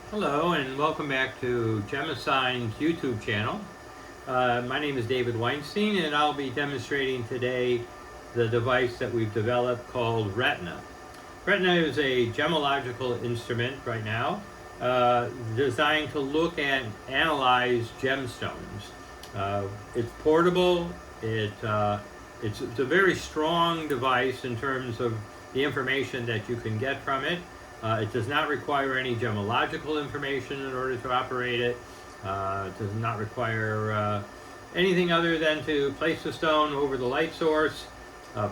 Hello and welcome back to Gemasign's YouTube channel. My name is David Weinstein and I'll be demonstrating today the device that we've developed called Ratna. Ratna is a gemological instrument right now designed to look and analyze gemstones. It's portable, it's a very strong device in terms of the information that you can get from it. It does not require any gemological information in order to operate it. It does not require anything other than to place the stone over the light source,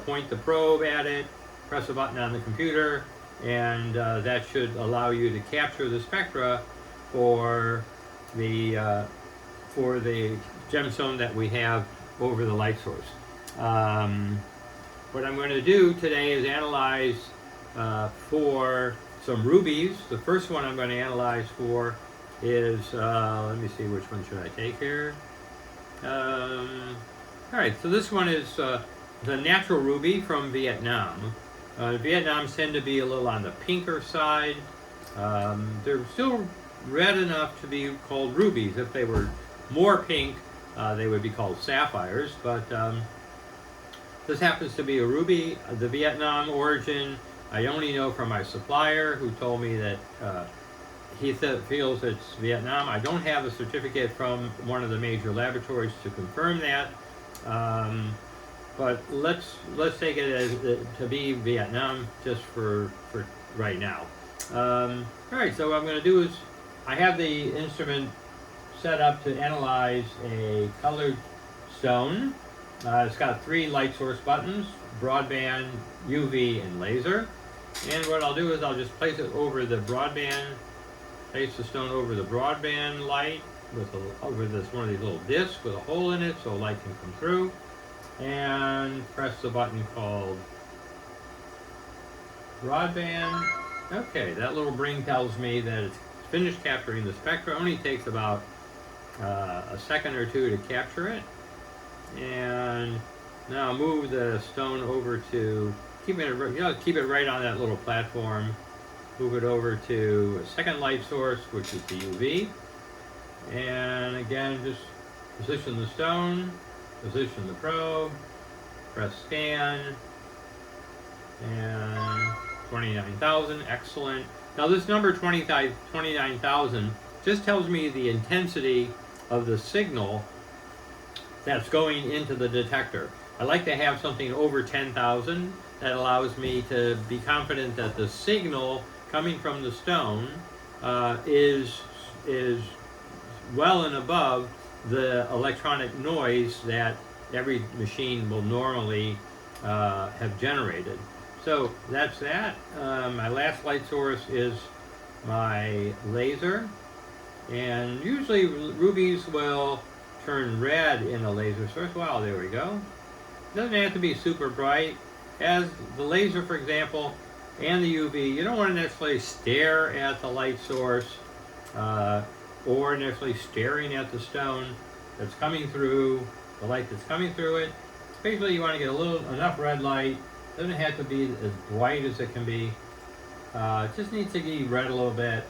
point the probe at it, press a button on the computer, and that should allow you to capture the spectra for the gemstone that we have over the light source. What I'm going to do today is analyze for some rubies. The first one I'm going to analyze for is, let me see, which one should I take here? All right, so this one is the natural ruby from Vietnam. Vietnams tend to be a little on the pinker side. They're still red enough to be called rubies. If they were more pink, they would be called sapphires, but this happens to be a ruby, the Vietnam origin. I only know from my supplier who told me that he feels it's Vietnam. I don't have a certificate from one of the major laboratories to confirm that, but let's take it as to be Vietnam just for right now. All right, so what I'm going to do is I have the instrument set up to analyze a colored stone. It's got 3 light source buttons: broadband, UV, and laser. And what I'll do is I'll just place it over the broadband, place the stone over the broadband light with over this one of these little discs with a hole in it so light can come through, and press the button called broadband. Okay, that little ring tells me that it's finished capturing the spectra. It only takes about a second or two to capture it. And now move the stone over to keep it right on that little platform. Move it over to a second light source, which is the UV. And again, just position the stone, position the probe, press scan, and 29,000, excellent. Now this number 29,000 just tells me the intensity of the signal that's going into the detector. I like to have something over 10,000 that allows me to be confident that the signal coming from the stone is well and above the electronic noise that every machine will normally have generated. So that's that. My last light source is my laser, and usually rubies will turn red in a laser source. Wow, there we go. Doesn't have to be super bright. As the laser, for example, and the UV, you don't want to necessarily stare at the light source or necessarily staring at the stone that's coming through, the light that's coming through it. Basically, you want to get enough red light. Doesn't have to be as bright as it can be. It just needs to be red a little bit.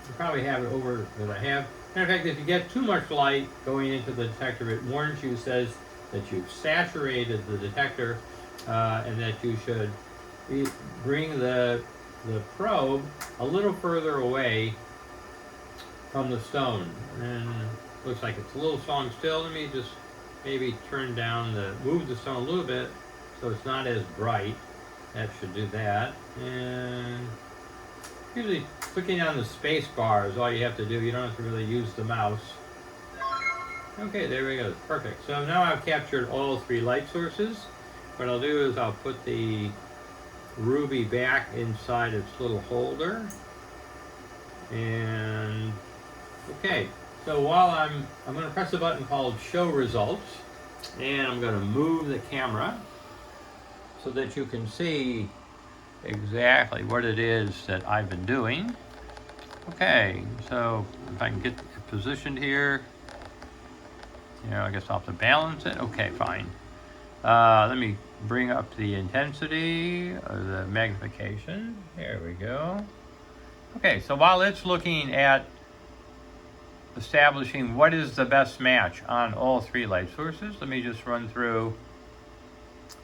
You probably have it over what I have. Matter of fact, if you get too much light going into the detector, it warns you, says that you've saturated the detector, and that you should bring the probe a little further away from the stone. And looks like it's a little strong still. Let me just maybe move the stone a little bit so it's not as bright. That should do that. And usually clicking on the space bar is all you have to do. You don't have to really use the mouse. Okay, there we go. Perfect. So now I've captured all 3 light sources. What I'll do is I'll put the ruby back inside its little holder. And okay, so while I'm going to press a button called Show Results, and I'm going to move the camera so that you can see exactly what it is that I've been doing. Okay, so if I can get it positioned here, I guess I'll have to balance it. Okay, fine. Let me bring up the intensity or the magnification. There we go. Okay, so while it's looking at establishing what is the best match on all three light sources. Let me just run through.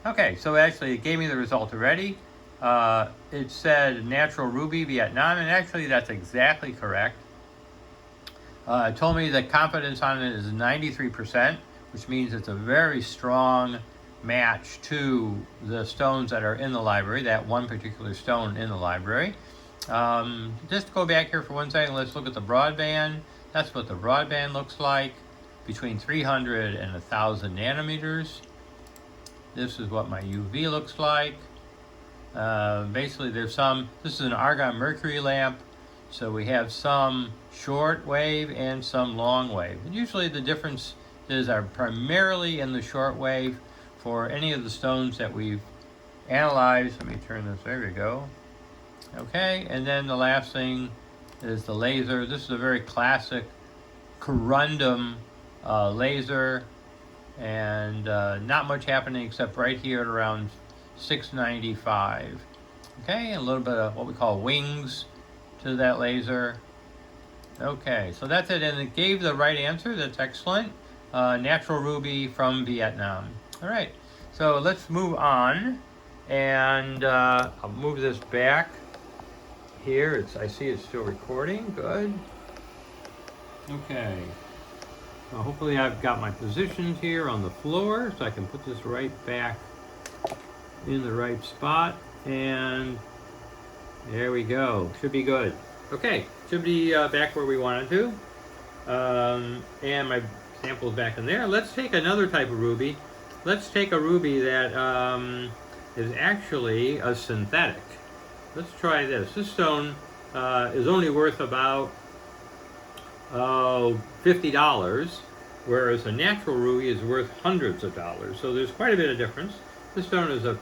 Okay, so actually it gave me the result already. It said natural ruby Vietnam, and actually that's exactly correct. It told me that confidence on it is 93%, which means it's a very strong match to the stones that are in the library, that one particular stone in the library. Just go back here for 1 second. Let's look at the broadband. That's what the broadband looks like, between 300 and 1,000 nanometers. This is what my UV looks like. Basically, this is an argon mercury lamp, so we have some short wave and some long wave. And usually the differences are primarily in the short wave for any of the stones that we've analyzed. Let me turn this, there we go. Okay, and then the last thing is the laser. This is a very classic corundum laser, and not much happening except right here at around 695. Okay, a little bit of what we call wings to that laser. Okay, so that's it, and it gave the right answer. That's excellent. Natural ruby from Vietnam. All right, so let's move on, and I'll move this back here. I see it's still recording. Good. Okay. So hopefully I've got my positions here on the floor, so I can put this right back in the right spot, and there we go. Should be good. Okay, should be back where we wanted to, and my sample's back in there. Let's take another type of ruby. Let's take a ruby that is actually a synthetic. Let's try this. This stone is only worth about $50, whereas a natural ruby is worth hundreds of dollars. So there's quite a bit of difference. This stone is a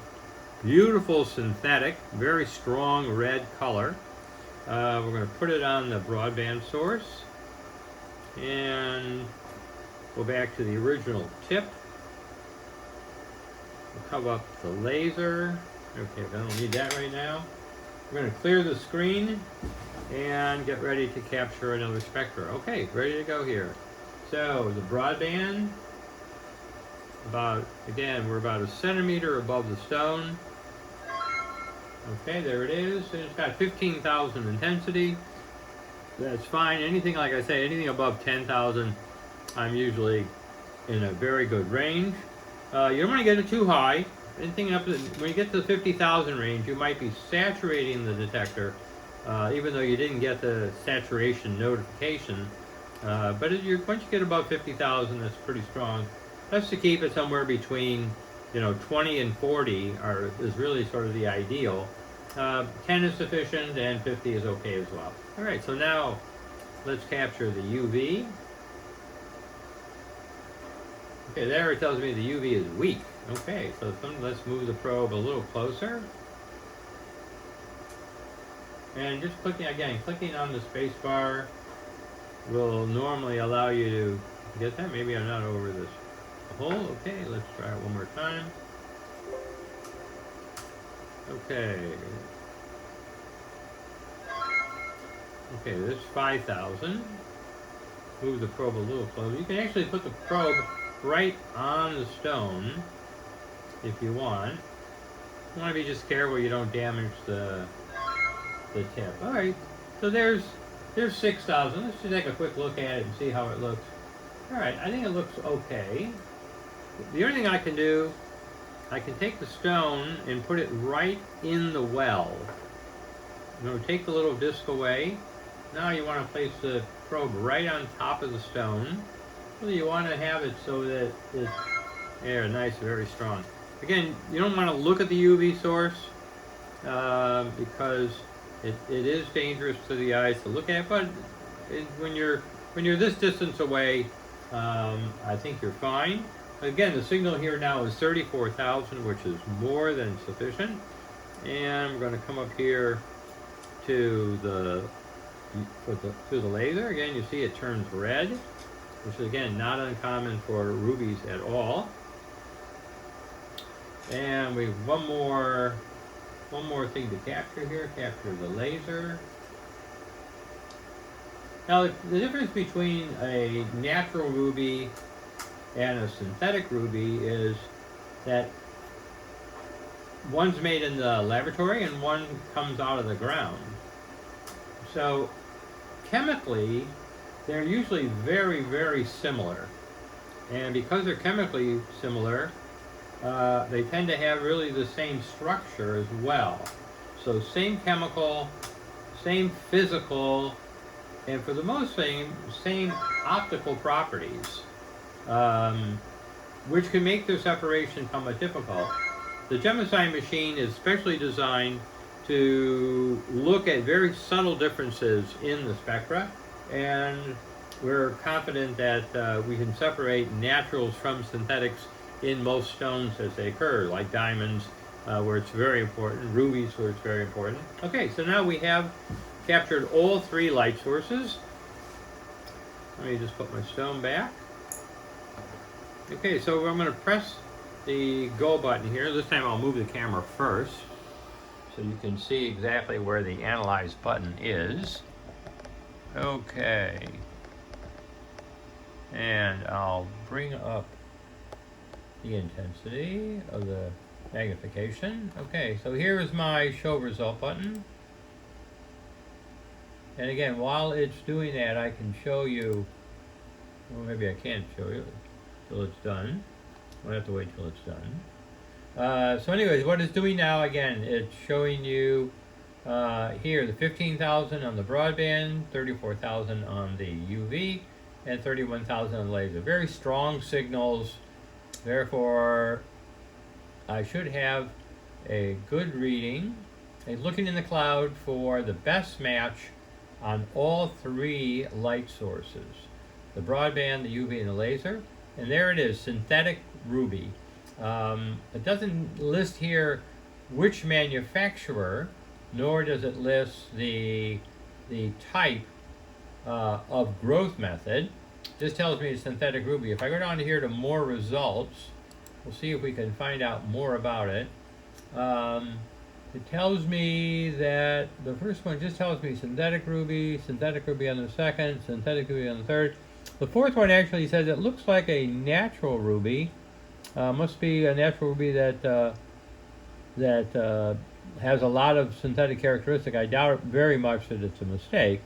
beautiful synthetic, very strong red color. We're going to put it on the broadband source and go back to the original tip. We'll cover up the laser. Okay, I don't need that right now. We're going to clear the screen and get ready to capture another spectra. Okay, ready to go here. So the broadband, we're about a centimeter above the stone. Okay, there it is. And it's got 15,000 intensity. That's fine. Anything, like I say, anything above 10,000, I'm usually in a very good range. You don't want to get it too high. Anything up to, when you get to the 50,000 range, you might be saturating the detector, even though you didn't get the saturation notification. But once you get above 50,000, that's pretty strong. That's to keep it somewhere between 20 and 40 is really sort of the ideal. 10 is sufficient, and 50 is okay as well. All right, so now let's capture the UV. Okay, there it tells me the UV is weak. Okay, so let's move the probe a little closer. And just clicking on the space bar will normally allow you to get that. Maybe I'm not over this hole. Okay, let's try it one more time. Okay. Okay, this is 5,000. Move the probe a little closer. You can actually put the probe right on the stone if you want. You want to be just careful you don't damage the tip. All right, so there's 6,000. Let's just take a quick look at it and see how it looks. All right, I think it looks okay. The only thing I can do, I can take the stone and put it right in the well. Take the little disc away. Now you want to place the probe right on top of the stone. So you want to have it so that it's nice, very strong. Again, you don't want to look at the UV source because it is dangerous to the eyes to look at. But when you're this distance away, I think you're fine. Again, the signal here now is 34,000, which is more than sufficient. And we're going to come up here to the laser. Again, you see it turns red, which is again not uncommon for rubies at all. And we have one more thing to capture here. Capture the laser. Now, the difference between a natural ruby and a synthetic ruby is that one's made in the laboratory and one comes out of the ground. So, chemically, they're usually very, very similar. And because they're chemically similar, they tend to have really the same structure as well. So same chemical, same physical, and for the most same optical properties, which can make their separation somewhat difficult. The Gemasign machine is specially designed to look at very subtle differences in the spectra, and we're confident that we can separate naturals from synthetics in most stones as they occur, like diamonds, where it's very important, rubies, where it's very important. Okay, so now we have captured all three light sources. Let me just put my stone back. Okay, so I'm going to press the go button here. This time I'll move the camera first so you can see exactly where the analyze button is. Okay. And I'll bring up the intensity of the magnification. Okay, so here is my show result button. And again, while it's doing that, I can show you, well, maybe I can't show you till it's done. I'll have to wait till it's done. So anyways, what it's doing now, again, it's showing you here the 15,000 on the broadband, 34,000 on the UV, and 31,000 on the laser. Very strong signals. Therefore, I should have a good reading. I'm looking in the cloud for the best match on all three light sources, the broadband, the UV, and the laser. And there it is, synthetic ruby. It doesn't list here which manufacturer, nor does it list the type of growth method. This tells me it's synthetic ruby. If I go down here to more results, we'll see if we can find out more about it. It tells me that the first one just tells me synthetic ruby on the second, synthetic ruby on the third. The fourth one actually says it looks like a natural ruby. Must be a natural ruby that has a lot of synthetic characteristic. I doubt very much that it's a mistake.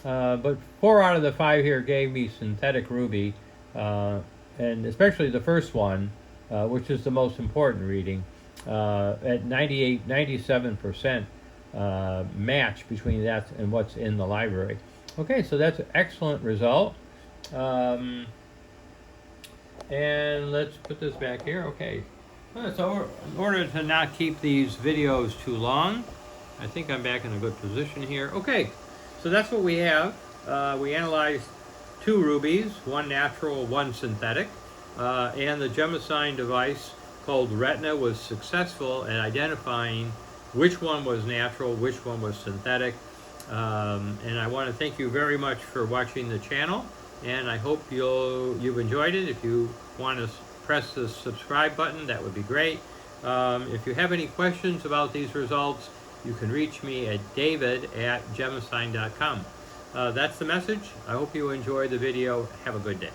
But 4 out of the 5 here gave me synthetic ruby, and especially the first one, which is the most important reading, at 97% match between that and what's in the library. Okay, so that's an excellent result. And let's put this back here. Okay, so in order to not keep these videos too long, I think I'm back in a good position here. Okay, so that's what we have. We analyzed 2 rubies, 1 natural, 1 synthetic, and the Gemasign device called Ratna was successful in identifying which one was natural, which one was synthetic. And I want to thank you very much for watching the channel, and I hope you've enjoyed it. If you want to press the subscribe button, that would be great. If you have any questions about these results, you can reach me at david@gemasign.com. That's the message. I hope you enjoyed the video. Have a good day.